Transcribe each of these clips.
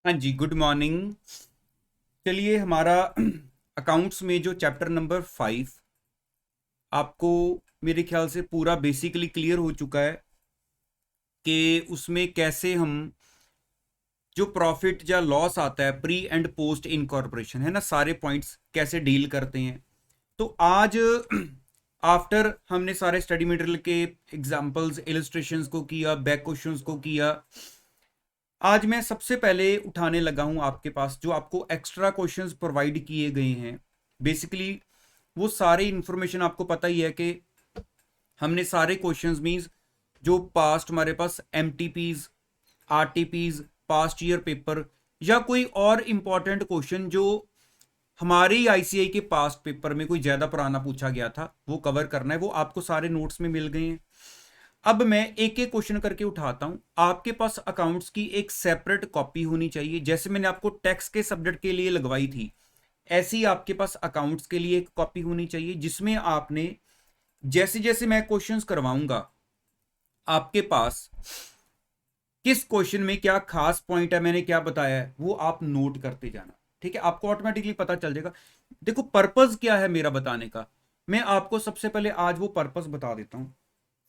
हाँ जी, good morning. चलिए, हमारा अकाउंट्स में जो चैप्टर नंबर 5 आपको मेरे ख्याल से पूरा बेसिकली क्लियर हो चुका है कि उसमें कैसे हम जो प्रॉफिट या लॉस आता है प्री एंड पोस्ट इनकॉर्पोरेशन, है ना, सारे पॉइंट्स कैसे डील करते हैं। तो आज आफ्टर हमने सारे स्टडी मटेरियल के एग्जांपल्स इलस्ट्रेशंस को किया, बैक क्वेश्चंस को किया, आज मैं सबसे पहले उठाने लगा हूं आपके पास जो आपको एक्स्ट्रा क्वेश्चंस प्रोवाइड किए गए हैं। बेसिकली वो सारे इंफॉर्मेशन आपको पता ही है कि हमने सारे क्वेश्चंस मींस जो पास्ट हमारे पास एमटीपीज, आरटीपीज, पास्ट ईयर पेपर या कोई और इंपॉर्टेंट क्वेश्चन जो हमारे आईसीआई के पास्ट पेपर में कोई ज्यादा पुराना पूछा गया था वो कवर करना है। वो आपको सारे नोट्स में मिल गए हैं। अब मैं एक एक क्वेश्चन करके उठाता हूं। आपके पास अकाउंट्स की एक सेपरेट कॉपी होनी चाहिए, जैसे मैंने आपको टैक्स के सब्जेक्ट के लिए लगवाई थी, ऐसी आपके पास अकाउंट्स के लिए एक कॉपी होनी चाहिए जिसमें आपने जैसे जैसे मैं क्वेश्चंस करवाऊंगा आपके पास किस क्वेश्चन में क्या खास पॉइंट है, मैंने क्या बताया है, वो आप नोट करते जाना। ठीक है, आपको ऑटोमेटिकली पता चल जाएगा। देखो, पर्पस क्या है मेरा बताने का, मैं आपको सबसे पहले आज वो पर्पस बता देता हूं।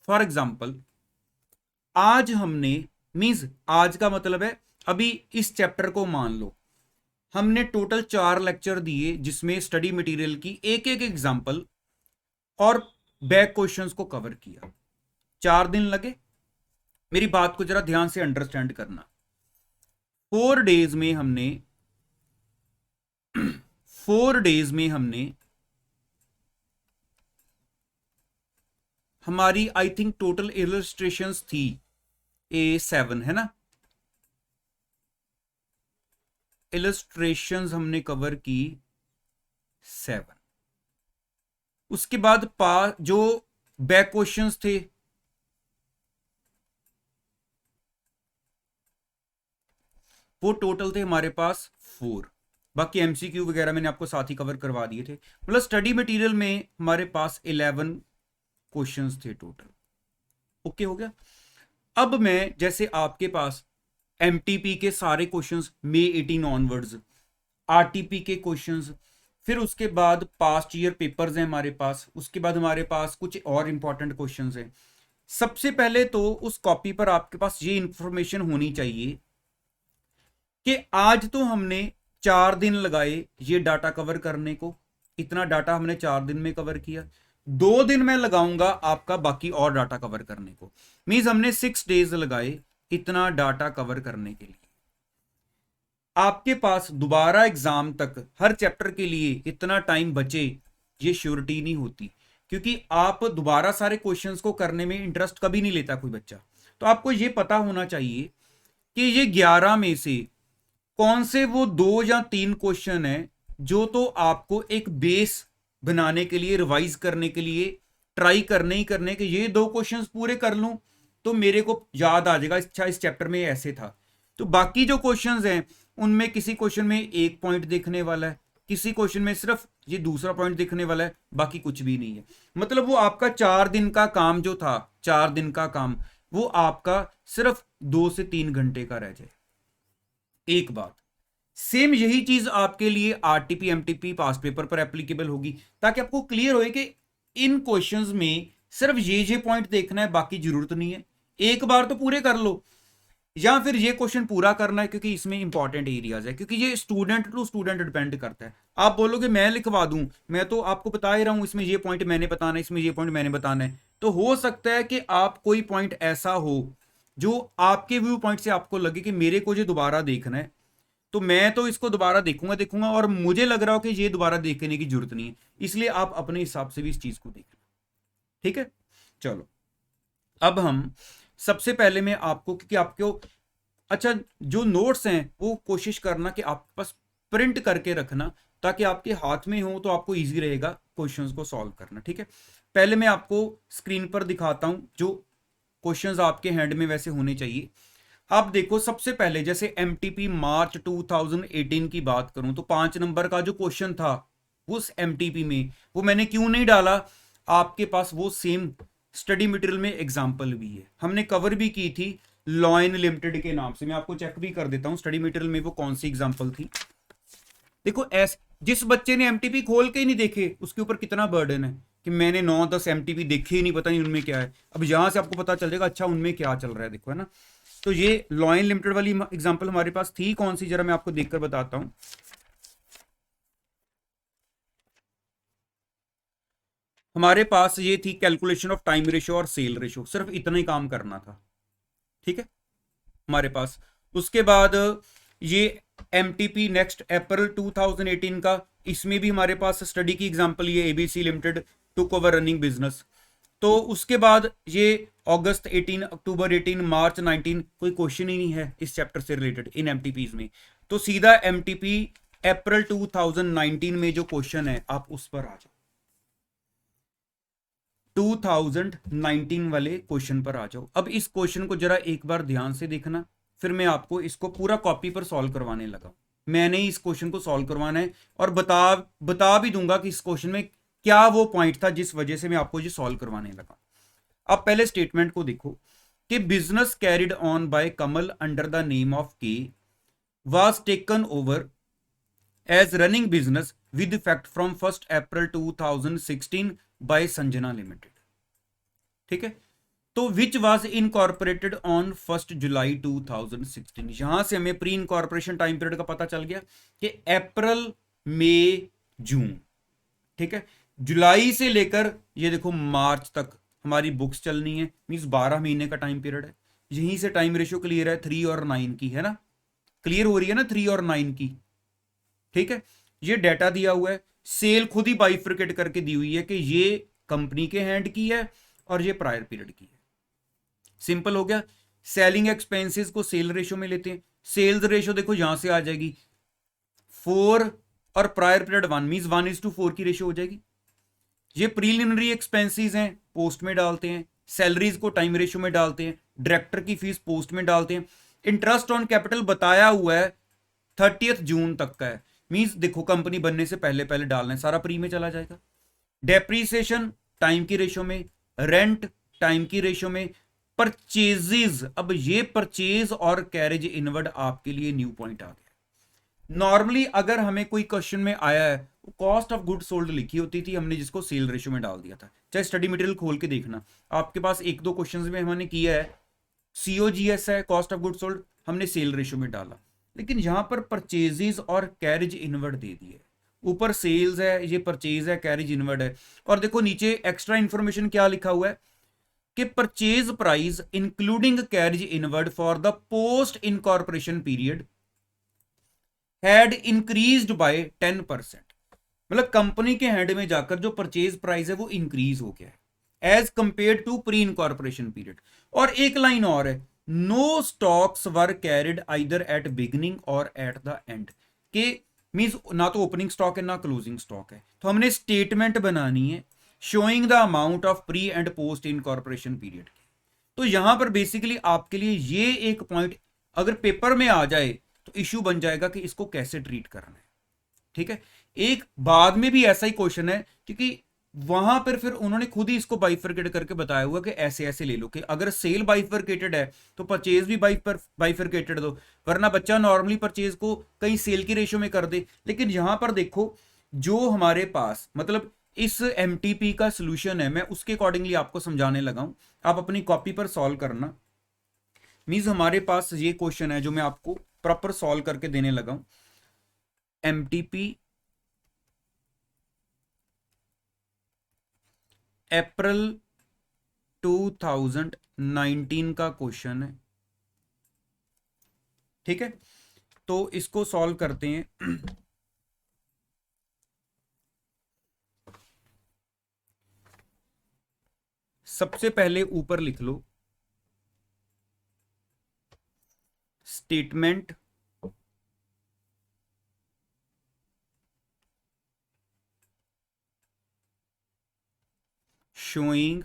फॉर एग्जाम्पल, आज हमने मीन्स आज का मतलब है अभी इस चैप्टर को मान लो हमने टोटल 4 लेक्चर दिए जिसमें स्टडी मटेरियल की एक एक एग्जांपल और बैक क्वेश्चंस को कवर किया। 4 दिन लगे। मेरी बात को जरा ध्यान से अंडरस्टैंड करना। 4 डेज में हमने 4 डेज में हमने हमारी आई थिंक टोटल इलस्ट्रेशंस थी A7, है ना। इलस्ट्रेशंस हमने कवर की 7। उसके बाद जो बैक क्वेश्चंस थे वो टोटल थे हमारे पास 4। बाकी एमसीक्यू वगैरह मैंने आपको साथ ही कवर करवा दिए थे। मतलब स्टडी मटेरियल में हमारे पास 11 क्वेश्चंस थे टोटल। ओके हो गया। अब मैं जैसे आपके पास एमटीपी के सारे क्वेश्चंस मई 18 ऑनवर्ड्स, आरटीपी के क्वेश्चंस, फिर उसके बाद पास्ट ईयर पेपर्स हैं हमारे पास, उसके बाद हमारे पास कुछ और इंपॉर्टेंट क्वेश्चंस हैं। सबसे पहले तो उस कॉपी पर आपके पास ये इंफॉर्मेशन होनी चाहिए कि आज तो हमने 4 दिन लगाए ये डाटा कवर करने को। इतना डाटा हमने 4 दिन में कवर किया। 2 दिन मैं लगाऊंगा आपका बाकी और डाटा कवर करने को। मींस हमने 6 डेज लगाए इतना डाटा कवर करने के लिए। आपके पास दोबारा एग्जाम तक हर चैप्टर के लिए इतना टाइम बचे ये श्योरिटी नहीं होती, क्योंकि आप दोबारा सारे क्वेश्चंस को करने में इंटरेस्ट कभी नहीं लेता कोई बच्चा। तो आपको ये पता होना चाहिए कि ये 11 में से कौन से वो 2 या 3 क्वेश्चन है जो तो आपको एक बेस बनाने के लिए, रिवाइज करने के लिए ट्राई करने ही करने के ये 2 क्वेश्चंस पूरे कर लूं तो मेरे को याद आ जाएगा, अच्छा इस चैप्टर में ऐसे था। तो बाकी जो क्वेश्चंस हैं उनमें किसी क्वेश्चन में एक पॉइंट देखने वाला है, किसी क्वेश्चन में सिर्फ ये दूसरा पॉइंट देखने वाला है, बाकी कुछ भी नहीं है। मतलब वो आपका 4 दिन का काम जो था, 4 दिन का काम, वो आपका सिर्फ 2 से 3 घंटे का रह जाए। एक बात, सेम यही चीज आपके लिए आरटीपी एमटीपी पास पेपर पर एप्लीकेबल होगी, ताकि आपको क्लियर होए कि इन क्वेश्चंस में सिर्फ ये पॉइंट देखना है, बाकी जरूरत नहीं है। एक बार तो पूरे कर लो, या फिर ये क्वेश्चन पूरा करना है क्योंकि इसमें इंपॉर्टेंट एरियाज है, क्योंकि ये स्टूडेंट टू स्टूडेंट डिपेंड करता है। आप बोलोगे मैं लिखवा दूं, मैं तो आपको बता ही रहा हूं इसमें ये पॉइंट मैंने बताना है, इसमें ये पॉइंट मैंने बताना है। तो हो सकता है कि आप कोई पॉइंट ऐसा हो जो आपके व्यू पॉइंट से आपको लगे कि मेरे को ये दोबारा देखना है, तो मैं तो इसको दोबारा देखूंगा देखूंगा और मुझे लग रहा हो कि ये दोबारा देखने की जरूरत नहीं है, इसलिए आप अपने हिसाब से भी इस चीज को देखना। ठीक है, चलो अब हम सबसे पहले मैं आपको, क्योंकि आपको अच्छा जो नोट्स हैं वो कोशिश करना कि आपके पास प्रिंट करके रखना, ताकि आपके हाथ में हो तो आपको इजी रहेगा क्वेश्चंस को सॉल्व करना। ठीक है, पहले मैं आपको स्क्रीन पर दिखाता हूं जो क्वेश्चंस आपके हैंड में वैसे होने चाहिए। आप देखो, सबसे पहले जैसे एमटीपी मार्च 2018 की बात करूं तो 5 नंबर का जो क्वेश्चन था उस एमटीपी में, वो मैंने क्यों नहीं डाला, आपके पास वो सेम स्टडी मटेरियल में एग्जाम्पल भी है, हमने कवर भी की थी लॉयन लिमिटेड के नाम से। मैं आपको चेक भी कर देता हूं स्टडी मटेरियल में वो कौन सी एग्जांपल थी। देखो ऐस जिस बच्चे ने एमटीपी खोल के ही नहीं देखे उसके ऊपर कितना बर्डन है कि मैंने 9-10 एमटीपी देखे ही नहीं, पता नहीं उनमें क्या है। अब यहां से आपको पता चल जाएगा अच्छा उनमें क्या चल रहा है, देखो है ना। तो ये लॉयन लिमिटेड वाली एग्जांपल हमारे पास थी कौन सी, जरा मैं आपको देखकर बताता हूं। हमारे पास ये थी कैलकुलेशन ऑफ टाइम रेशियो और सेल रेशियो, सिर्फ इतना ही काम करना था, ठीक है हमारे पास। उसके बाद ये एमटीपी नेक्स्ट अप्रैल 2018 का, इसमें भी हमारे पास स्टडी की एग्जांपल ये ABC limited took over running business. तो उसके बाद ये अगस्त 18, अक्टूबर 18, मार्च 19, कोई क्वेश्चन ही नहीं है इस चैप्टर से रिलेटेड इन एमटीपीज में। तो सीधा एमटीपी अप्रैल 2019 में जो क्वेश्चन है आप उस पर आ जाओ, 2019 वाले क्वेश्चन पर आ जाओ। अब इस क्वेश्चन को जरा एक बार ध्यान से देखना, फिर मैं आपको इसको पूरा कॉपी पर सॉल्व करवाने लगा। मैंने इस क्वेश्चन को सॉल्व करवाना है और बता भी दूंगा कि इस क्वेश्चन में क्या वो पॉइंट था जिस वजह से मैं आपको ये सॉल्व करवाने लगा। अब पहले स्टेटमेंट को देखो कि business carried on by Kamal under the name of K was taken over as running business with effect from 1 April 2016 by Sanjana limited, ठीक है। तो which was incorporated on 1 July 2016। यहां से हमें प्री इनकॉर्पोरेशन टाइम पीरियड का पता चल गया कि अप्रैल मई जून, ठीक है। जुलाई से लेकर ये देखो मार्च तक हमारी बुक्स चलनी है, मींस 12 महीने का टाइम पीरियड है। यहीं से टाइम रेशियो क्लियर है 3 और 9 की, है ना, क्लियर हो रही है ना 3 और 9 की, ठीक है। ये डाटा दिया हुआ है, सेल खुद ही बाइफरकेट करके दी हुई है कि ये कंपनी के हैंड की है और ये प्रायर पीरियड की है। सिंपल हो गया। सेलिंग एक्सपेंसेस को सेल रेशो में लेते हैं, सेल्स रेशो देखो यहां से आ जाएगी 4 और प्रायर पीरियड 1, मींस 1:4 की रेशो हो जाएगी। ये प्रीलिमिनरी एक्सपेंसेस हैं पोस्ट में डालते हैं, सैलरीज को टाइम रेशो में डालते हैं, डायरेक्टर की फीस पोस्ट में डालते हैं। इंटरेस्ट ऑन कैपिटल बताया हुआ है 30 जून तक का है, मींस देखो कंपनी बनने से पहले पहले डालना है, सारा प्री में चला जाएगा। डेप्रीसिएशन टाइम की रेशो में, रेंट टाइम की रेशो में, परचेजेस, अब ये परचेज और कैरेज इनवर्ड आपके लिए न्यू पॉइंट आ गया। नॉर्मली अगर हमें कोई क्वेश्चन में आया है कॉस्ट ऑफ गुड सोल्ड लिखी होती थी, हमने जिसको सेल रेशो में डाल दिया था। चाहे स्टडी मटेरियल खोल के देखना, आपके पास 1-2 क्वेश्चन में हमने किया है सीओजीएस है, कॉस्ट ऑफ गुड सोल्ड हमने सेल रेशो में डाला। लेकिन यहां पर परचेजेस और कैरेज इनवर्ड दे दिए, ऊपर सेल्स है, ये परचेज है, कैरेज इनवर्ड है। और देखो नीचे एक्स्ट्रा इंफॉर्मेशन क्या लिखा हुआ है कि purchase price including carriage inward for the post incorporation period had increased by 10%। मतलब कंपनी के हैंड में जाकर जो परचेज प्राइस है वो इंक्रीज हो गया है as compare to pre incorporation period. और एक लाइन और है, no stocks were carried either at beginning और एट द एंड, के मींस ना तो ओपनिंग स्टॉक है ना क्लोजिंग स्टॉक है। तो हमने स्टेटमेंट बनानी है showing the amount of pre and post incorporation period. तो यहां पर बेसिकली आपके लिए ये एक पॉइंट अगर पेपर में आ जाए तो इश्यू बन जाएगा कि इसको कैसे ट्रीट करना है, ठीक है। एक बाद में भी ऐसा ही क्वेश्चन है क्योंकि वहां पर फिर उन्होंने खुद ही इसको बाइफरकेट करके बताया हुआ कि ऐसे ऐसे ले लो कि अगर सेल बाइफरकेटेड है तो परचेज भी बाइफरकेटेड दो, वरना बच्चा नॉर्मली परचेज को कहीं सेल की रेशो में कर दे। लेकिन यहां पर देखो जो हमारे पास मतलब इस एमटीपी का सोल्यूशन है, मैं उसके अकॉर्डिंगली आपको समझाने लगा हूं, आप अपनी कॉपी पर सॉल्व करना। मींस हमारे पास ये क्वेश्चन है जो मैं आपको प्रॉपर सॉल्व करके देने लगा हूं। एमटीपी अप्रैल 2019 का क्वेश्चन है, ठीक है। तो इसको सॉल्व करते हैं। सबसे पहले ऊपर लिख लो statement showing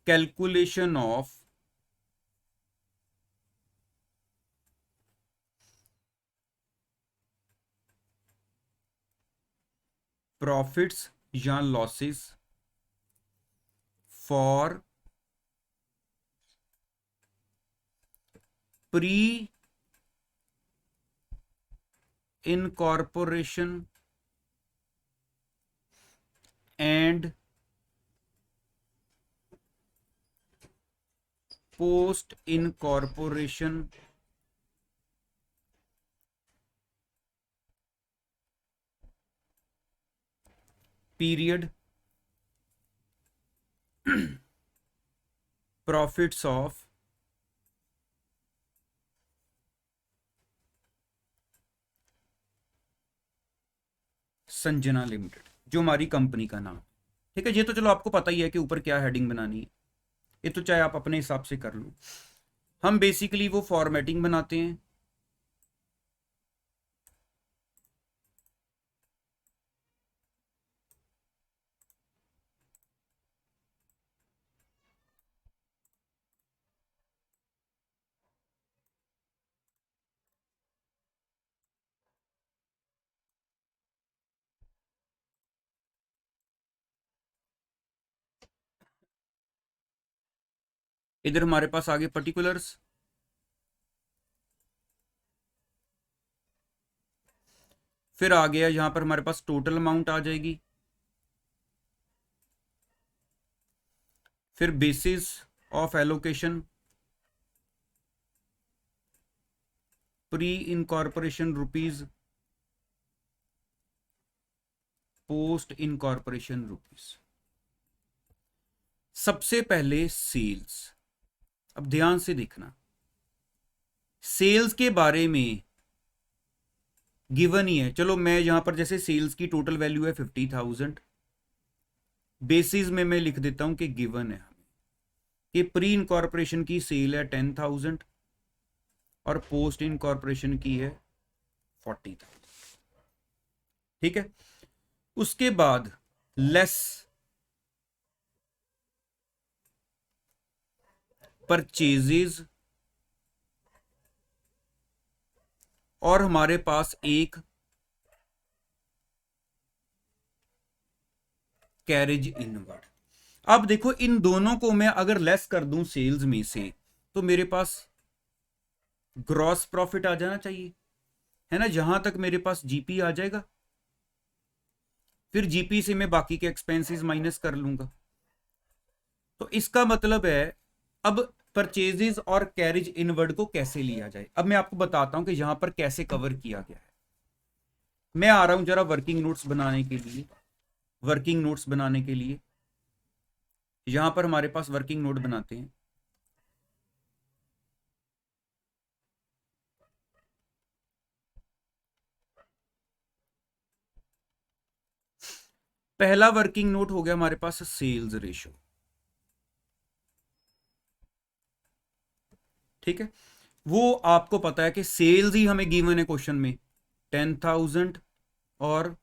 calculation of profits या losses for pre incorporation and post incorporation period profits of Sanjana limited, जो हमारी कंपनी का नाम। ठीक है, ये तो चलो आपको पता ही है कि ऊपर क्या हेडिंग बनानी है, ये तो चाहे आप अपने हिसाब से कर लो। हम बेसिकली वो फॉर्मेटिंग बनाते हैं। इधर हमारे पास आगे पर्टिकुलर्स, फिर आ गया यहां पर हमारे पास टोटल अमाउंट आ जाएगी, फिर basis of allocation, pre incorporation rupees, post incorporation rupees. सबसे पहले सेल्स। अब ध्यान से देखना, सेल्स के बारे में गिवन ही है। चलो मैं यहां पर जैसे सेल्स की टोटल वैल्यू है 50,000, बेसिस में मैं लिख देता हूं कि गिवन है कि प्री इनकॉर्पोरेशन की सेल है 10,000 और पोस्ट इनकॉर्पोरेशन की है 40,000। ठीक है, उसके बाद लेस परचेजेस, और हमारे पास एक कैरेज इनवर्ड। अब देखो इन दोनों को मैं अगर लेस कर दूं सेल्स में से, तो मेरे पास ग्रॉस प्रॉफिट आ जाना चाहिए, है ना। जहां तक मेरे पास जीपी आ जाएगा, फिर जीपी से मैं बाकी के एक्सपेंसेस माइनस कर लूंगा। तो इसका मतलब है अब परचेजेस और कैरेज इनवर्ड को कैसे लिया जाए, अब मैं आपको बताता हूं कि यहां पर कैसे कवर किया गया है। मैं आ रहा हूं जरा वर्किंग नोट्स बनाने के लिए। वर्किंग नोट्स बनाने के लिए यहां पर हमारे पास वर्किंग नोट बनाते हैं। पहला वर्किंग नोट हो गया हमारे पास सेल्स रेशो। ठीक है, वो आपको पता है कि सेल्स ही हमें गिवन है क्वेश्चन में 10,000 और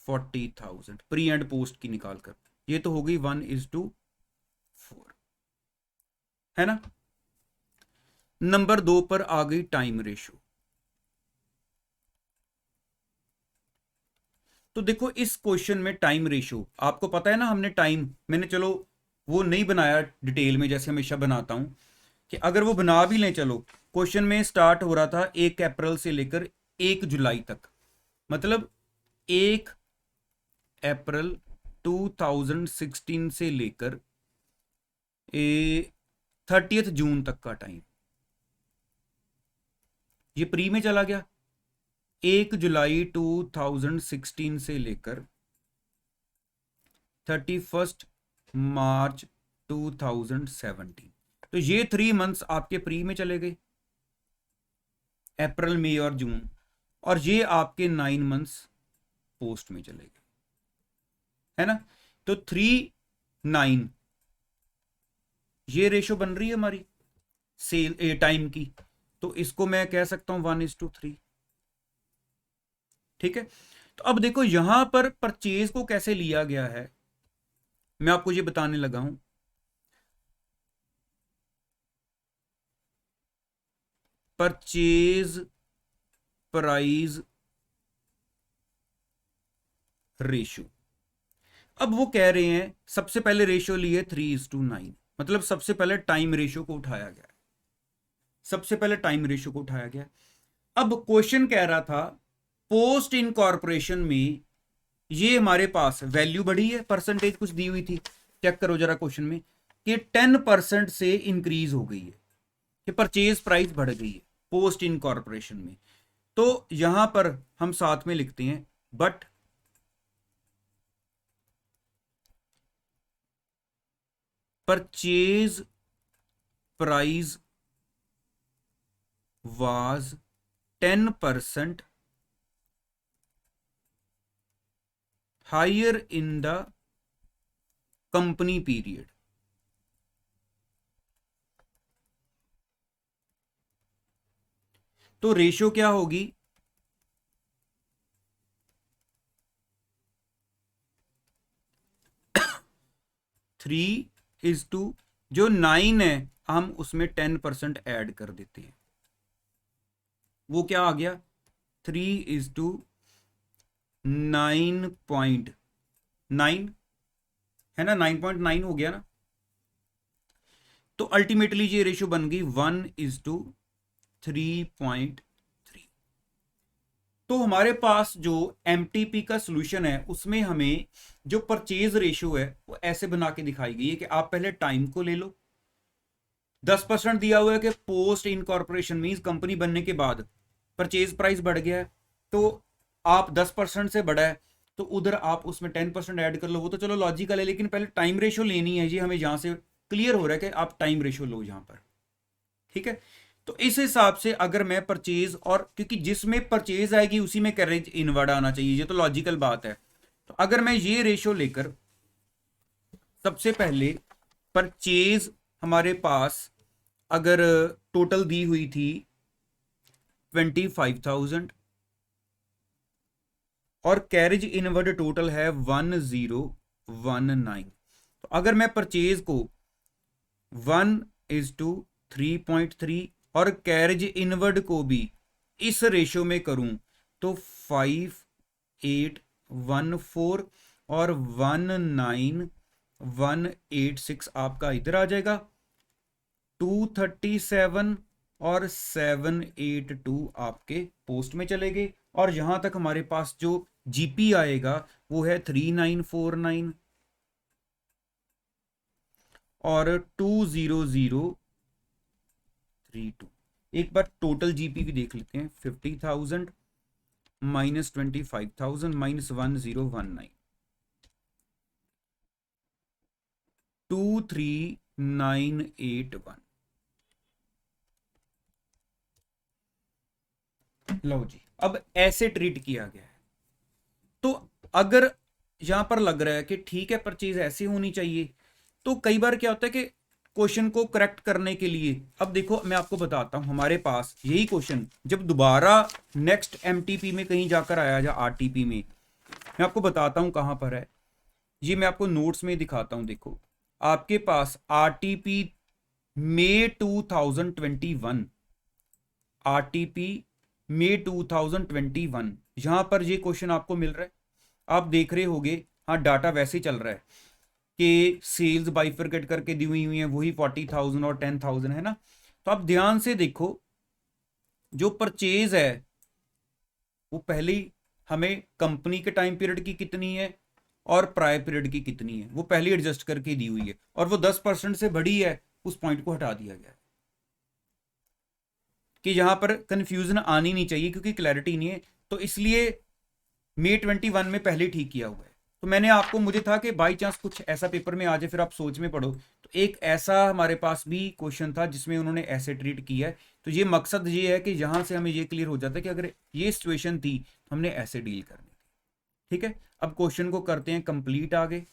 40,000 प्री एंड पोस्ट की निकाल कर, ये तो हो गई 1:4, है ना। नंबर 2 पर आ गई टाइम रेशो। तो देखो इस क्वेश्चन में टाइम रेशो आपको पता है ना, हमने टाइम, मैंने चलो वो नहीं बनाया डिटेल में जैसे हमेशा बनाता हूं, कि अगर वो बना भी लें, चलो क्वेश्चन में स्टार्ट हो रहा था 1 अप्रैल से लेकर 1 जुलाई तक, मतलब 1 अप्रैल 2016 से लेकर 30 जून तक का टाइम, ये प्री में चला गया। 1 जुलाई 2016 से लेकर 31 मार्च 2017, तो ये 3 मंथ्स आपके प्री में चले गए, अप्रैल मई और जून, और ये आपके 9 मंथ्स पोस्ट में चले गए, है ना। तो 3:9 ये रेशो बन रही है हमारी सेल टाइम की, तो इसको मैं कह सकता हूं 1:3। ठीक है, तो अब देखो यहां पर परचेज को कैसे लिया गया है, मैं आपको ये बताने लगा हूं। Purchase price ratio. अब वो कह रहे हैं सबसे पहले रेशो लिए 3:9, मतलब सबसे पहले टाइम रेशो को उठाया गया। सबसे पहले टाइम रेशियो को उठाया गया। अब क्वेश्चन कह रहा था पोस्ट इनकॉर्पोरेशन में ये हमारे पास वैल्यू बढ़ी है, परसेंटेज कुछ दी हुई थी, चेक करो जरा क्वेश्चन में कि 10% से इंक्रीज हो गई है, कि परचेज प्राइस बढ़ गई है पोस्ट इनकॉर्पोरेशन में। तो यहां पर हम साथ में लिखते हैं but purchase price was 10% higher in the company period. तो रेशियो क्या होगी, 3:2, जो 9 है हम उसमें 10% ऐड कर देते हैं, वो क्या आ गया 3:9.9 है ना, 9.9 हो गया ना। तो अल्टीमेटली ये रेशियो बन गई 1:3.3। तो हमारे पास जो एमटीपी का सॉल्यूशन है उसमें हमें जो परचेज रेशियो है वो ऐसे बना के दिखाई गई है कि आप पहले टाइम को ले लो, 10% दिया हुआ है कि पोस्ट इनकॉर्पोरेशन मींस कंपनी बनने के बाद परचेज प्राइस बढ़ गया है, तो आप 10% से बढ़ा है तो उधर आप उसमें 10% ऐड कर लो, वो तो चलो लॉजिकल है, लेकिन पहले टाइम रेशियो लेनी है। ये हमें यहां से क्लियर हो रहा है कि आप टाइम रेशियो लो यहां पर, ठीक है। तो इस हिसाब से अगर मैं परचेज, और क्योंकि जिसमें परचेज आएगी उसी में कैरेज इनवर्ड आना चाहिए, ये तो लॉजिकल बात है। तो अगर मैं ये रेशियो लेकर सबसे पहले परचेज हमारे पास अगर टोटल दी हुई थी 25,000 और कैरेज इनवर्ड टोटल है 1019, तो अगर मैं परचेज को 1:3.3 और कैरेज इनवर्ड को भी इस रेशियो में करूं तो 5814 और 19186 आपका इधर आ जाएगा, 237 और 782 आपके पोस्ट में चले गए, और यहां तक हमारे पास जो जीपी आएगा वो है 3949 और 20032। एक बार टोटल जीपी भी देख लेते हैं, 50,000 माइनस 25,000 माइनस 1019, 23981। लो जी, अब ऐसे ट्रीट किया गया है। तो अगर यहां पर लग रहा है कि ठीक है परचेज ऐसी होनी चाहिए, तो कई बार क्या होता है कि क्वेश्चन को करेक्ट करने के लिए, अब देखो मैं आपको बताता हूं, हमारे पास यही क्वेश्चन जब दोबारा नेक्स्ट एमटीपी में कहीं जाकर आया या आरटीपी में, मैं आपको बताता हूं कहां पर है, ये मैं आपको नोट्स में दिखाता हूं। देखो आपके पास आरटीपी मई 2021, आरटीपी मई 2021, यहां पर ये क्वेश्चन आपको मिल रहा है, आप देख रहे होगे। हाँ डाटा वैसे ही चल रहा है कि सेल्स बाइफरकेट करके दी हुई है, वही 40,000 और 10,000 है ना। तो आप ध्यान से देखो जो परचेज है वो पहले ही हमें कंपनी के टाइम पीरियड की कितनी है और प्रायर पीरियड की कितनी है वो पहले एडजस्ट करके दी हुई है, और वो 10% से बढ़ी है, उस पॉइंट को हटा दिया गया है कि यहां पर कंफ्यूजन आनी नहीं चाहिए क्योंकि क्लैरिटी नहीं है, तो इसलिए मई 21 में पहले ठीक किया हुआ है। तो मैंने आपको, मुझे था कि बाई चांस कुछ ऐसा पेपर में आ जाए फिर आप सोच में पढ़ो, तो एक ऐसा हमारे पास भी क्वेश्चन था जिसमें उन्होंने ऐसे ट्रीट किया है। तो ये मकसद ये है कि यहां से हमें ये क्लियर हो जाता है कि अगर ये सिचुएशन थी तो हमने ऐसे डील करनी थी, ठीक है। अब क्वेश्चन को करते हैं कंप्लीट आगे।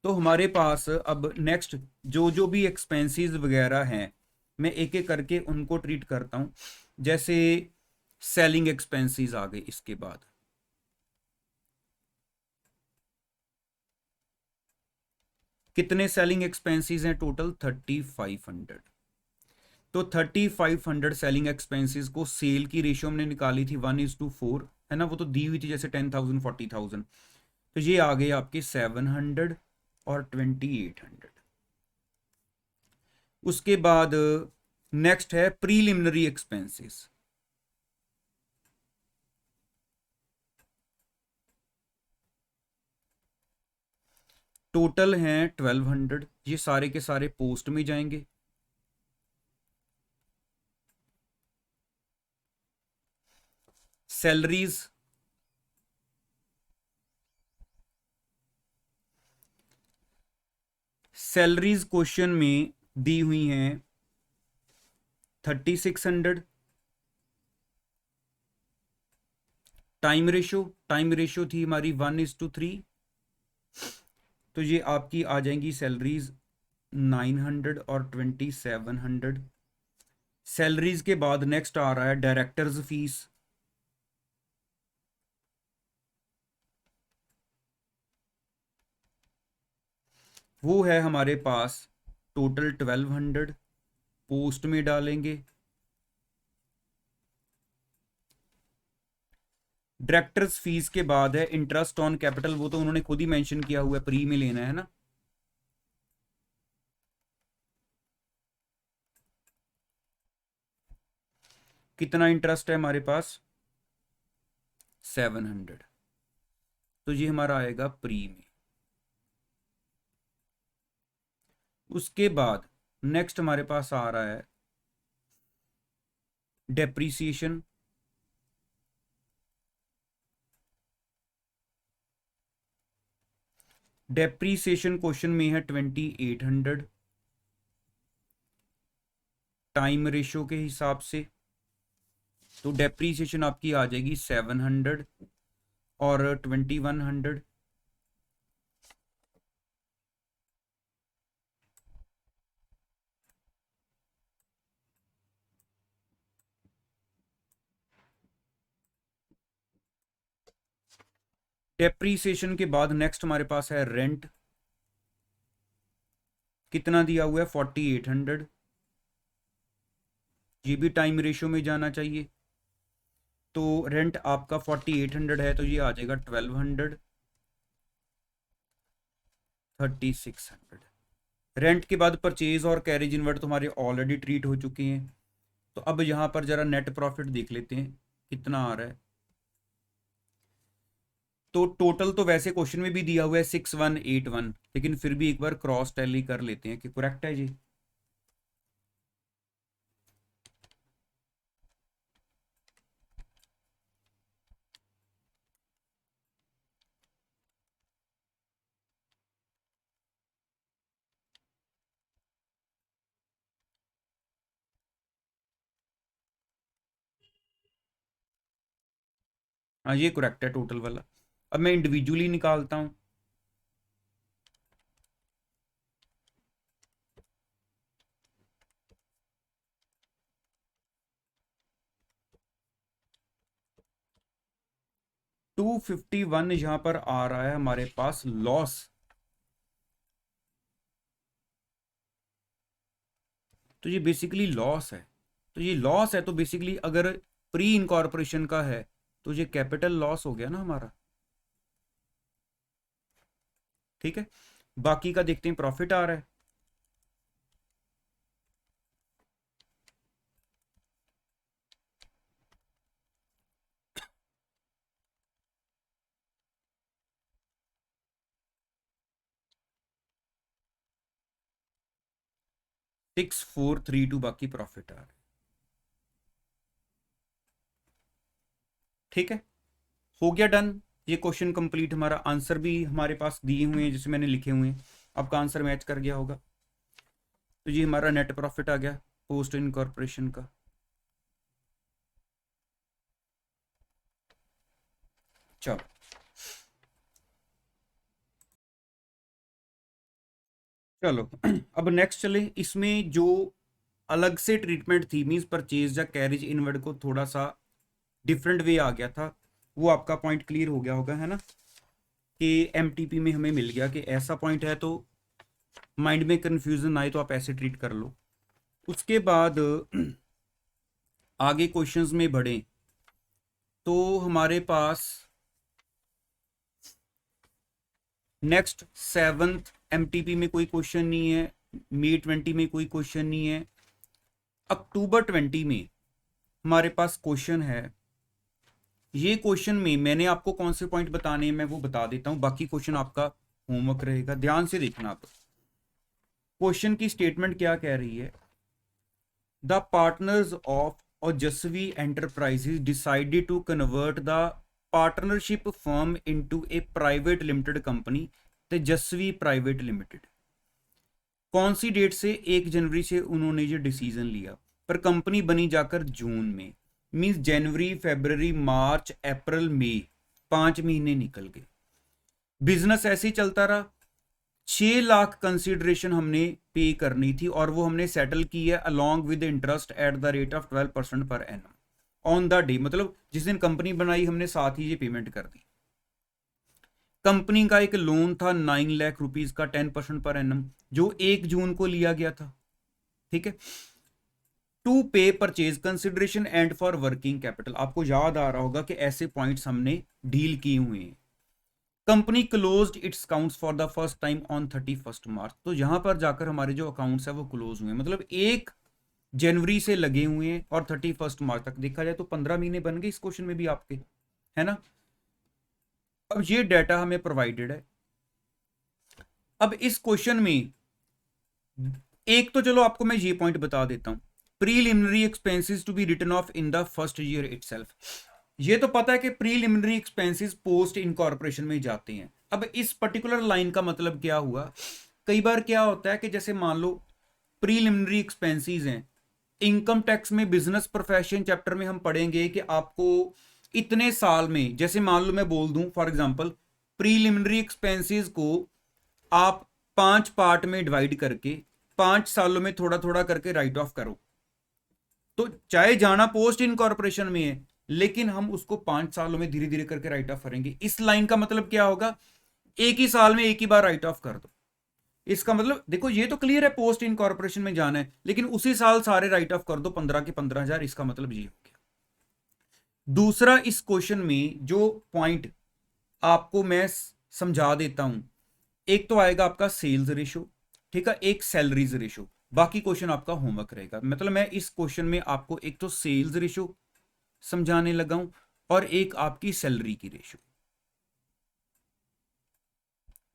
तो हमारे पास अब नेक्स्ट जो जो भी एक्सपेंसेस वगैरह हैं मैं एक एक करके उनको ट्रीट करता हूं। जैसे सेलिंग एक्सपेंसेस आ गए, इसके बाद कितने सेलिंग एक्सपेंसेस हैं टोटल 3500। तो 3500 सेलिंग एक्सपेंसेस को सेल की रेशियो हमने निकाली थी 1:4, है ना, वो तो दी हुई थी जैसे 10,000 40,000, तो ये आ गए आपके 700 और 2800। उसके बाद नेक्स्ट है प्रीलिमिनरी एक्सपेंसेस। टोटल हैं 1200, ये सारे के सारे पोस्ट में जाएंगे। सैलरीज, सैलरीज क्वेश्चन में दी हुई हैं 3600। टाइम रेशो थी हमारी 1:3, तो ये आपकी आ जाएंगी सैलरीज 900 और 2700। सैलरीज के बाद नेक्स्ट आ रहा है डायरेक्टर्स फीस। वो है हमारे पास टोटल 1200, पोस्ट में डालेंगे। डायरेक्टर्स फीस के बाद है इंटरेस्ट ऑन कैपिटल, वो तो उन्होंने खुद ही मेंशन किया हुआ है, प्री में लेना है ना। कितना इंटरेस्ट है हमारे पास? 700, तो ये हमारा आएगा प्री में। उसके बाद नेक्स्ट हमारे पास आ रहा है डेप्रीसिएशन। डेप्रीसिएशन क्वेश्चन में है 2800 टाइम रेशो के हिसाब से, तो डेप्रीसिएशन आपकी आ जाएगी 700 और 2100। डेप्रीसिएशन के बाद नेक्स्ट हमारे पास है रेंट। कितना दिया हुआ है? 4800, ये भी टाइम रेशो में जाना चाहिए। तो रेंट आपका 4800 है, तो ये आ जाएगा 1200, 3600। रेंट के बाद परचेज और कैरेज इनवर्ड तुम्हारे ऑलरेडी ट्रीट हो चुके हैं। तो अब यहाँ पर जरा नेट प्रॉफिट देख लेते हैं कितना आ रहा है। तो टोटल तो वैसे क्वेश्चन में भी दिया हुआ है 6181, लेकिन फिर भी एक बार क्रॉस टैली कर लेते हैं कि करेक्ट है जी। हाँ ये करेक्ट है टोटल वाला। अब मैं इंडिविजुअली निकालता हूँ। $251 यहां पर आ रहा है हमारे पास लॉस। तो ये बेसिकली लॉस है। तो ये लॉस है, तो बेसिकली अगर प्री इनकॉर्पोरेशन का है तो ये कैपिटल लॉस हो गया ना हमारा। ठीक है, बाकी का देखते हैं। प्रॉफिट आ रहा है, $6432 बाकी प्रॉफिट आ रहा है। ठीक है, हो गया डन। ये क्वेश्चन कंप्लीट। हमारा आंसर भी हमारे पास दिए हुए हैं जैसे मैंने लिखे हुए हैं, आपका आंसर मैच कर गया होगा। तो ये हमारा नेट प्रॉफिट आ गया पोस्ट इनकॉर्पोरेशन का। चलो चलो अब नेक्स्ट चले। इसमें जो अलग से ट्रीटमेंट थी, मीन्स परचेज या कैरेज इनवर्ड को थोड़ा सा डिफरेंट वे आ गया था, वो आपका पॉइंट क्लियर हो गया होगा, है ना। कि एमटीपी में हमें मिल गया कि ऐसा पॉइंट है, तो माइंड में कंफ्यूजन आए तो आप ऐसे ट्रीट कर लो। उसके बाद आगे क्वेश्चंस में बढ़े तो हमारे पास नेक्स्ट 7th एमटीपी में कोई क्वेश्चन नहीं है, मे 20 में कोई क्वेश्चन नहीं है। अक्टूबर 20 में हमारे पास क्वेश्चन है। ये क्वेश्चन में मैंने आपको कौन से पॉइंट बताने हैं मैं वो बता देता हूं, बाकी क्वेश्चन आपका होमवर्क रहेगा, ध्यान से देखना आप। क्वेश्चन की स्टेटमेंट क्या कह रही है? The partners of Ojaswi enterprises decided to convert the partnership firm into a private limited company Tejaswi private limited. कौन सी डेट से? 1 जनवरी से उन्होंने ये डिसीजन लिया, पर कंपनी बनी जाकर जून में। मींस जनवरी, फरवरी, मार्च, अप्रैल, मई, 5 महीने निकल गए। बिजनेस ऐसे ही चलता रहा। 6 लाख कंसिडरेशन हमने पे करनी थी और वो हमने सेटल की है along with interest at the rate of 12% per annum on the day, मतलब जिस दिन कंपनी बनाई हमने साथ ही ये पेमेंट कर दी। कंपनी का एक लोन था 9 लाख रुपीज का 10% पर एनम, जो 1 जून को लिया गया था। ठीक है। टू पे purchase consideration and for working capital, आपको याद आ रहा होगा कि ऐसे पॉइंट्स हमने डील किए हुए हैं। Company closed it's accounts for the first time on 31 मार्च, तो यहां पर जाकर हमारे जो अकाउंट्स है वो क्लोज हुए, मतलब 1 जनवरी से लगे हुए हैं और 31 मार्च तक देखा जाए तो 15 महीने बन गए इस क्वेश्चन में भी आपके, है ना। अब ये डाटा हमें प्रोवाइडेड है। अब इस क्वेश्चन में एक तो चलो आपको मैं ये पॉइंट बता देता हूं, preliminary expenses to be written off in the first year itself. ये तो पता है कि प्रीलिमिनरी एक्सपेंसेस पोस्ट इनकॉर्पोरेशन में जाते हैं। अब इस पर्टिकुलर लाइन का मतलब क्या हुआ? कई बार क्या होता है कि जैसे मान लो प्रीलिमिनरी एक्सपेंसेस हैं, इनकम टैक्स में बिजनेस प्रोफेशन चैप्टर में हम पढ़ेंगे कि आपको इतने साल में, जैसे मान लो मैं बोल दूं फॉर एग्जांपल, प्रीलिमिनरी एक्सपेंसेस को आप 5 पार्ट में डिवाइड करके 5 सालों में थोड़ा थोड़ा करके राइट ऑफ करो, तो चाहे जाना पोस्ट इनकॉर्पोरेशन में है लेकिन हम उसको 5 सालों में धीरे धीरे करके राइट ऑफ करेंगे। इस लाइन का मतलब क्या होगा? एक ही साल में एक ही बार राइट ऑफ कर दो। इसका मतलब देखो ये तो क्लियर है पोस्ट इनकॉर्पोरेशन में जाना है, लेकिन उसी साल सारे राइट ऑफ कर दो 15 के 15,000, इसका मतलब ये हो गया। दूसरा, इस क्वेश्चन में जो पॉइंट आपको मैं समझा देता हूं, एक तो आएगा आपका सेल्स रेशो, ठीक है, एक सैलरीज रेशो, बाकी क्वेश्चन आपका होमवर्क रहेगा। मतलब मैं इस क्वेश्चन में आपको एक तो सेल्स रेशो समझाने लगा हूं और एक आपकी सैलरी की रेशो,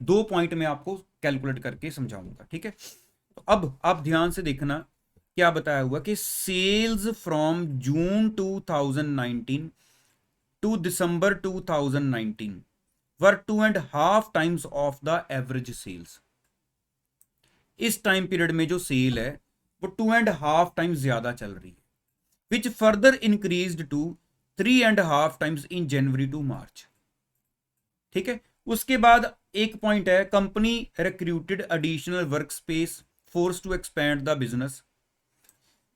2 पॉइंट में आपको कैलकुलेट करके समझाऊंगा। ठीक है, तो अब आप ध्यान से देखना क्या बताया हुआ कि sales from June 2019 to December 2019 were 2.5 times of the average sales. इस टाइम पीरियड में जो सेल है वो 2.5 times ज्यादा चल रही है, which further increased to 3.5 times in January to March. ठीक है, उसके बाद एक पॉइंट है, company recruited additional work space force to expand the business,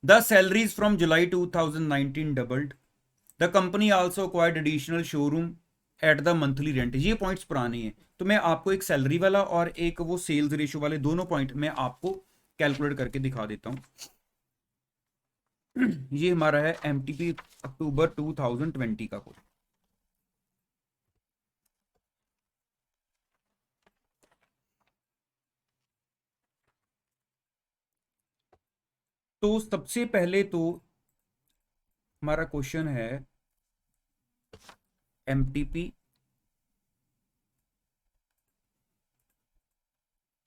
the salaries from July 2019 doubled, the company also acquired additional showroom at the monthly rent. ये points पुराने हैं, तो मैं आपको एक सैलरी वाला और एक वो सेल्स रेशियो वाले दोनों पॉइंट मैं आपको कैलकुलेट करके दिखा देता हूं। ये हमारा है एमटीपी अक्टूबर 2020 का कोड। तो सबसे पहले तो हमारा क्वेश्चन है एमटीपी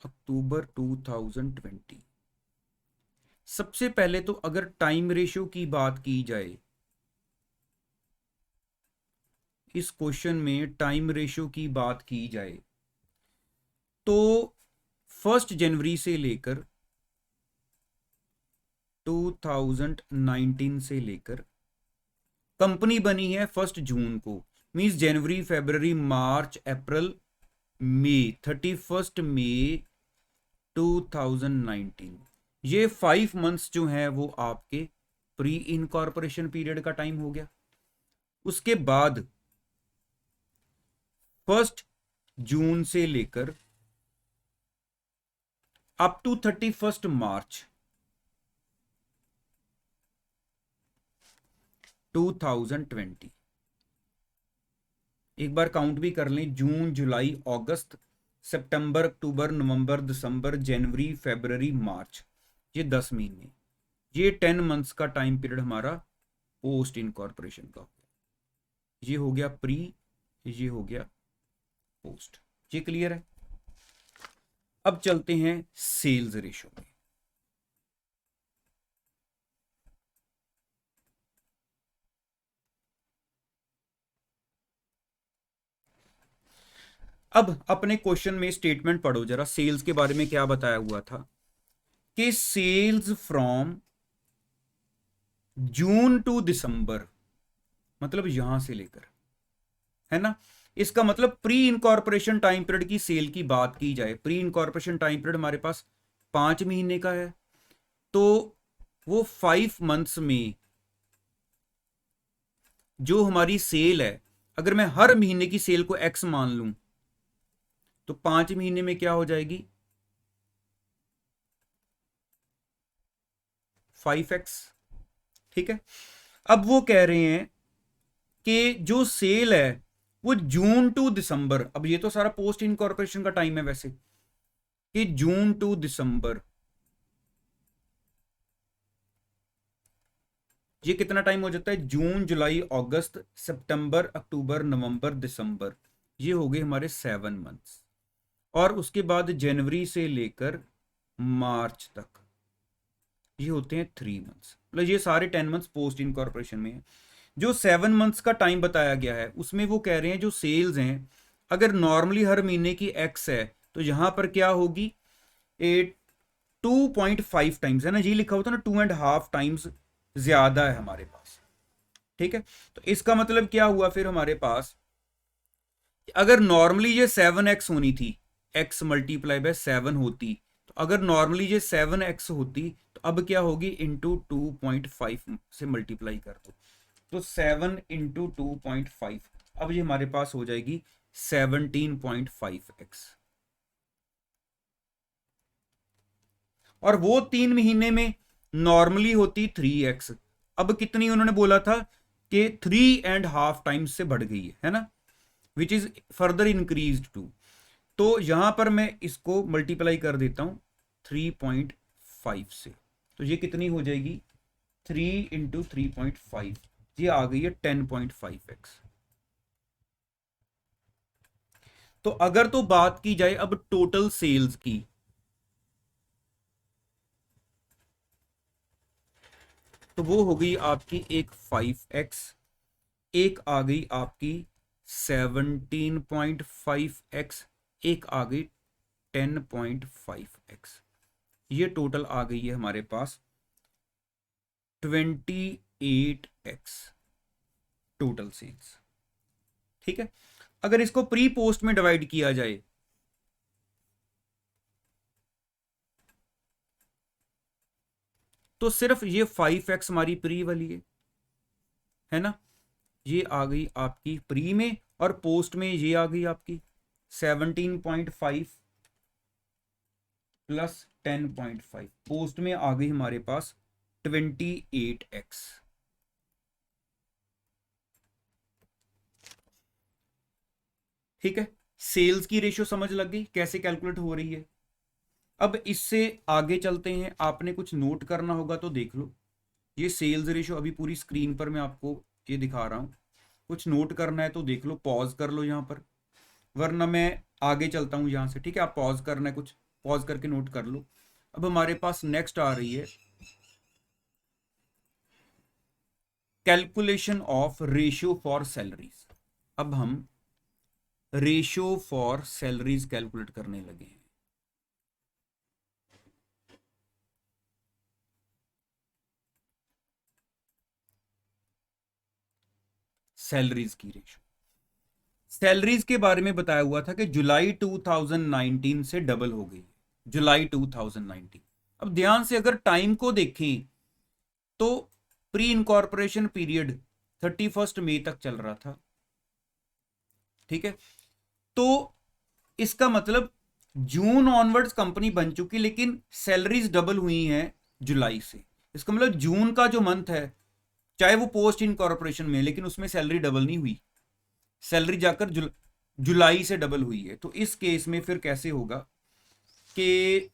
अक्टूबर 2020। सबसे पहले तो अगर टाइम रेशियो की बात की जाए, इस क्वेश्चन में टाइम रेशियो की बात की जाए तो 1 जनवरी से लेकर 2019 से लेकर कंपनी बनी है 1 जून को, मींस जनवरी, फरवरी, मार्च, अप्रैल, मई, 31 मई 2019, ये 5 मंथ्स जो हैं वो आपके प्री इनकॉर्पोरेशन पीरियड का टाइम हो गया। उसके बाद 1 जून से लेकर अप टू 31 मार्च 2020, एक बार काउंट भी कर लें, जून, जुलाई, अगस्त, सितंबर, अक्टूबर, नवंबर, दिसंबर, जनवरी, फरवरी, मार्च, ये 10 महीने। ये 10 मंथ्स का टाइम पीरियड हमारा पोस्ट इनकॉर्पोरेशन का हो गया। ये हो गया प्री, ये हो गया पोस्ट। ये क्लियर है। अब चलते हैं सेल्स रेशो में। अब अपने क्वेश्चन में स्टेटमेंट पढ़ो जरा, सेल्स के बारे में क्या बताया हुआ था कि सेल्स फ्रॉम जून टू दिसंबर, मतलब यहां से लेकर, है ना। इसका मतलब प्री इनकॉर्पोरेशन टाइम पीरियड की सेल की बात की जाए, प्री इनकॉर्पोरेशन टाइम पीरियड हमारे पास 5 महीने का है, तो वो 5 मंथ्स में जो हमारी सेल है, अगर मैं हर महीने की सेल को एक्स मान लूं तो 5 महीने में क्या हो जाएगी 5x। ठीक है। अब वो कह रहे हैं कि जो सेल है वो जून टू दिसंबर, अब ये तो सारा पोस्ट इनकॉर्पोरेशन का टाइम है वैसे, कि जून टू दिसंबर ये कितना टाइम हो जाता है, जून जुलाई अगस्त सितंबर अक्टूबर नवंबर दिसंबर, ये हो गए हमारे 7 मंथ्स। और उसके बाद जनवरी से लेकर मार्च तक ये होते हैं 3 मंथ्स, मतलब ये सारे 10 मंथ्स पोस्ट इनकॉर्पोरेशन में है। जो 7 मंथ्स का टाइम बताया गया है उसमें वो कह रहे हैं जो सेल्स हैं, अगर नॉर्मली हर महीने की एक्स है तो यहां पर क्या होगी 2.5 टाइम्स, है ना, ये लिखा होता है ना 2.5 टाइम्स ज्यादा है हमारे पास। ठीक है। तो इसका मतलब क्या हुआ फिर हमारे पास, अगर नॉर्मली ये 7x होनी थी, x मल्टीप्लाई बाय 7 होती, तो अगर नॉर्मली ये 7x होती तो अब क्या होगी इंटू 2.5 से मल्टीप्लाई कर दो, तो 7 इंटू 2.5, अब ये हमारे पास हो जाएगी 17.5x। और वो 3 महीने में नॉर्मली होती 3x, अब कितनी उन्होंने बोला था कि 3.5 टाइम्स से बढ़ गई है ना, which is further increase to, तो यहां पर मैं इसको मल्टीप्लाई कर देता हूं 3.5 से, तो ये कितनी हो जाएगी 3 इंटू 3.5, ये आ गई है 10.5x। तो अगर तो बात की जाए अब टोटल सेल्स की, तो वो हो गई आपकी एक 5x, एक आ गई आपकी 17.5x, एक आ गई 10.5x, ये टोटल आ गई है हमारे पास 28x टोटल सेल्स। ठीक है। अगर इसको प्री पोस्ट में डिवाइड किया जाए तो सिर्फ ये 5x हमारी प्री वाली है ना, ये आ गई आपकी प्री में, और पोस्ट में ये आ गई आपकी 17.5 प्लस 10.5, पोस्ट में आ गई हमारे पास 28x। ठीक है। सेल्स की रेशियो समझ लग गई कैसे कैलकुलेट हो रही है। अब इससे आगे चलते हैं, आपने कुछ नोट करना होगा तो देख लो, ये सेल्स रेशियो अभी पूरी स्क्रीन पर मैं आपको ये दिखा रहा हूं, कुछ नोट करना है तो देख लो, पॉज कर लो यहां पर, वरना मैं आगे चलता हूं यहां से। ठीक है, आप पॉज करना है, कुछ पॉज करके नोट कर लो। अब हमारे पास नेक्स्ट आ रही है calculation of ratio for salaries. अब हम रेशियो फॉर सैलरीज कैलकुलेट करने लगे हैं। सैलरीज की रेशियो, सैलरीज के बारे में बताया हुआ था कि जुलाई 2019 से डबल हो गई, जुलाई 2019। अब ध्यान से अगर टाइम को देखें तो प्री इनकॉर्पोरेशन पीरियड 31 मई तक चल रहा था। ठीक है। तो इसका मतलब जून ऑनवर्ड्स कंपनी बन चुकी, लेकिन सैलरीज डबल हुई हैं जुलाई से। इसका मतलब जून का जो मंथ है, चाहे वो पोस्ट इनकॉर्पोरेशन में, लेकिन उसमें सैलरी डबल नहीं हुई, सैलरी जाकर जुलाई से डबल हुई है। तो इस केस में फिर कैसे होगा कि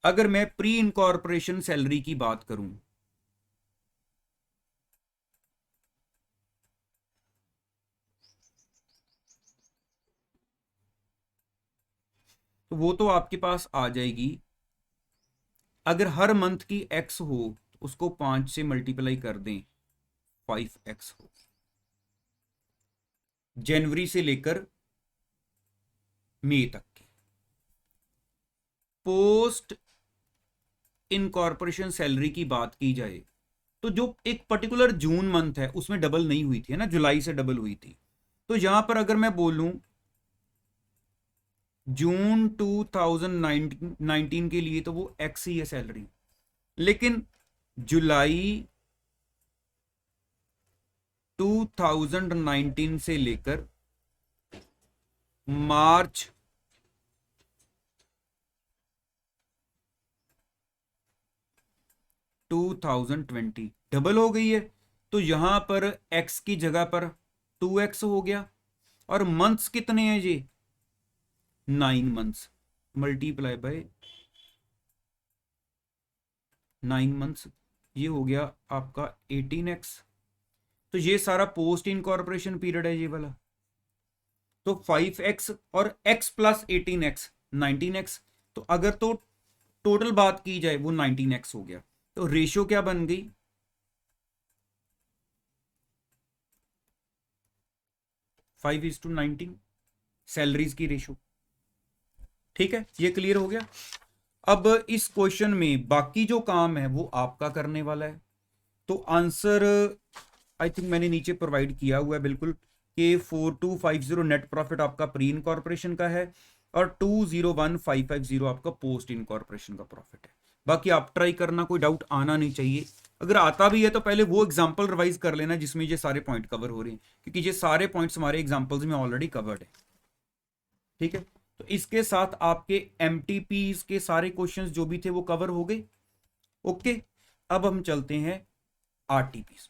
अगर मैं प्री इनकॉर्पोरेशन सैलरी की बात करूं, तो वो तो आपके पास आ जाएगी, अगर हर मंथ की एक्स हो तो उसको 5 से मल्टीप्लाई कर दें, 5x हो, जनवरी से लेकर मई तक की। पोस्ट इनकॉर्पोरेशन सैलरी की बात की जाए तो जो एक पर्टिकुलर जून मंथ है उसमें डबल नहीं हुई थी, है ना, जुलाई से डबल हुई थी। तो यहां पर अगर मैं बोलूं जून 2019 के लिए तो वो एक्स ही है सैलरी, लेकिन जुलाई 2019 से लेकर मार्च 2020 डबल हो गई है, तो यहां पर x की जगह पर 2x हो गया। और मंथ्स कितने हैं ये, 9 मंथ्स, मल्टीप्लाई बाय 9 मंथ्स, ये हो गया आपका 18x। तो ये सारा पोस्ट इनकॉर्पोरेशन पीरियड है ये वाला। तो 5x और x प्लस 18x 19x। तो अगर तो टोटल बात की जाए वो 19x हो गया। तो रेशियो क्या बन गई, 5:19 सैलरीज की रेशियो। ठीक है, ये क्लियर हो गया। अब इस क्वेश्चन में बाकी जो काम है वो आपका करने वाला है। तो आंसर आई थिंक मैंने नीचे प्रोवाइड किया हुआ है बिल्कुल, कि 4250 नेट प्रॉफिट आपका प्री इनकॉर्पोरेशन का है और 201550 आपका पोस्ट इनकॉर्पोरेशन का प्रॉफिट है। बाकी आप ट्राई करना, कोई डाउट आना नहीं चाहिए। अगर आता भी है तो पहले वो एग्जाम्पल रिवाइज कर लेना जिसमें ये सारे पॉइंट कवर हो रहे हैं, क्योंकि ये सारे पॉइंट्स हमारे एग्जाम्पल्स में ऑलरेडी कवर्ड है। ठीक है, तो इसके साथ आपके एमटीपीज के सारे क्वेश्चंस जो भी थे वो कवर हो गए। ओके, अब हम चलते हैं आरटीपीज।